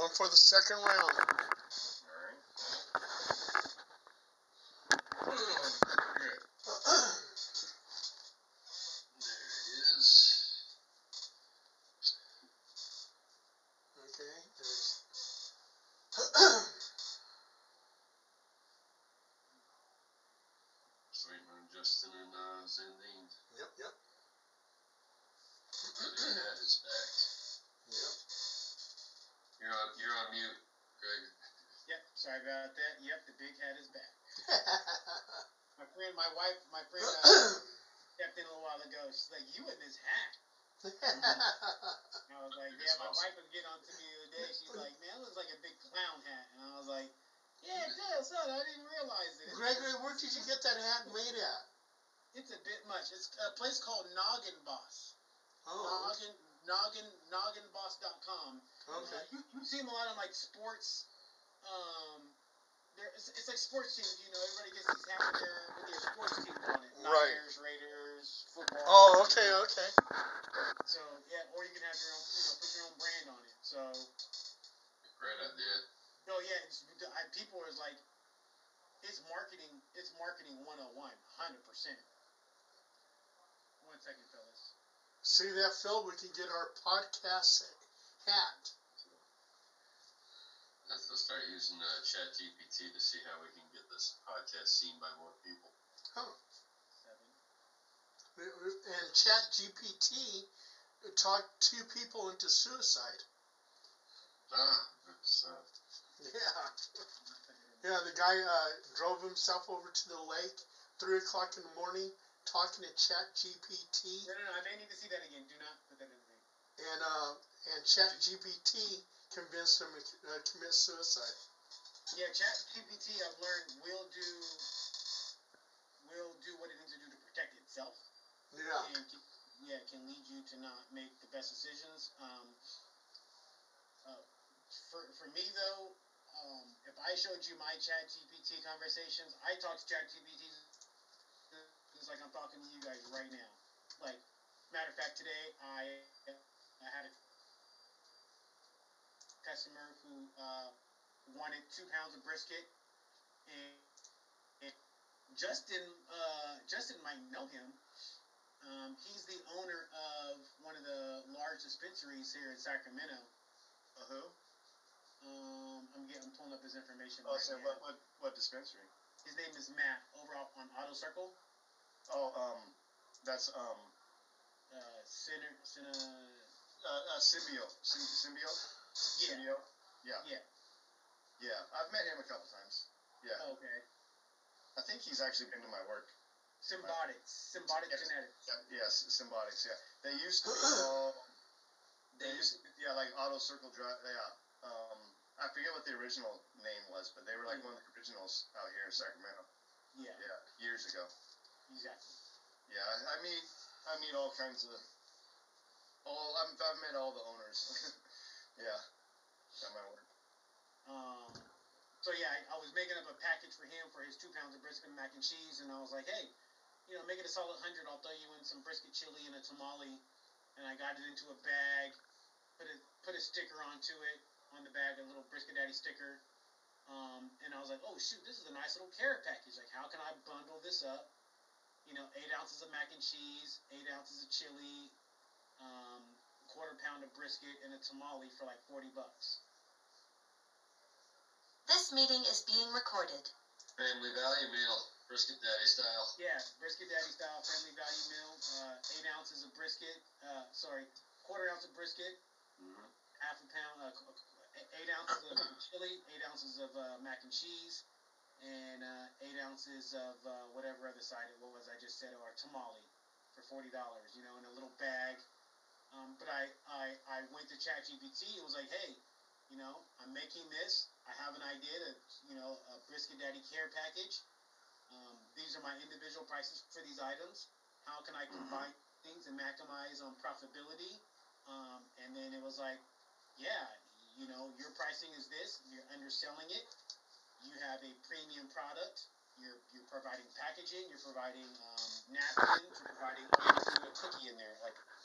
going for the second round. Alright. There it is. Okay. Just waiting on Justin and Zandine. Yep. Big hat is back. Yep. You're on mute, Greg. Yep, sorry about that. Yep, the big hat is back. my friend stepped in a little while ago. She's like, "You in this hat?" I was like, "Yeah." My wife was getting on to me the other day. She's like, "Man, it looks like a big clown hat," and I was like, "Yeah, it does, son. I didn't realize it." Gregory, where did you get that hat made at? It's a bit much. It's a place called Noggin Boss. Oh. Nogginboss.com. Okay. You see them a lot on like sports. It's like sports teams. You know, everybody gets these hats with their sports teams on it. Right. Niners, Raiders, football. Oh, okay. So yeah, or you can have your own. Put your own brand on it. So. Great idea. Oh yeah, people are like, it's marketing. It's marketing 101, 100%. 1 second, fellas. See that, Phil? We can get our podcast hat. Let's start using ChatGPT to see how we can get this podcast seen by more people. Huh. 7. And ChatGPT talked 2 people into suicide. Yeah, the guy drove himself over to the lake 3 o'clock in the morning talking to ChatGPT. No, I may need to see that again. Do not put that in the thing. And ChatGPT convinced him to commit suicide. Yeah, ChatGPT, I've learned, will do what it needs to do to protect itself. Yeah. And can lead you to not make the best decisions. For me though, if I showed you my ChatGPT conversations, I talk to ChatGPT just like I'm talking to you guys right now. Like, matter of fact, today I had a customer who wanted 2 pounds of brisket, and Justin might know him. He's the owner of one of the large dispensaries here in Sacramento. Who? I'm pulling up his information. Oh, so what dispensary? His name is Matt, over on Auto Circle. Oh, that's Symbio. Symbio? Yeah. Yeah. Yeah, I've met him a couple times. Yeah. Oh, okay. I think he's actually been to my work. Symbiotics Genetics. Yes, Symbiotics. Yeah, they used to be like Auto Circle Drive. Yeah. I forget what the original name was, but they were like one of the originals out here in Sacramento. Yeah. Yeah, years ago. Exactly. Yeah, I meet all kinds of. I've met all the owners. Yeah, at my work. So yeah, I was making up a package for him for his 2 pounds of brisket and mac and cheese, and I was like, hey, make it a solid 100. I'll throw you in some brisket chili and a tamale, and I got it into a bag, put a sticker onto it on the bag, a little Brisket Daddy sticker, and I was like, oh shoot, this is a nice little care package. Like, how can I bundle this up? 8 ounces of mac and cheese, 8 ounces of chili, quarter pound of brisket, and a tamale for like $40. This meeting is being recorded. Family value meal, Brisket Daddy style. Yeah, Brisket Daddy style family value meal. 8 ounces of brisket. Quarter ounce of brisket. Mm-hmm. Half a pound. 8 ounces of chili. 8 ounces of mac and cheese, and 8 ounces of whatever other side it was I just said, or tamale for $40. In a little bag. But I went to ChatGPT. It was like, hey, I'm making this. I have an idea to, a Brisket Daddy care package. These are my individual prices for these items. How can I combine things and maximize on profitability? And then it was like, yeah, your pricing is this. You're underselling it. You have a premium product. You're providing packaging. You're providing napkins. You're providing a cookie in there, like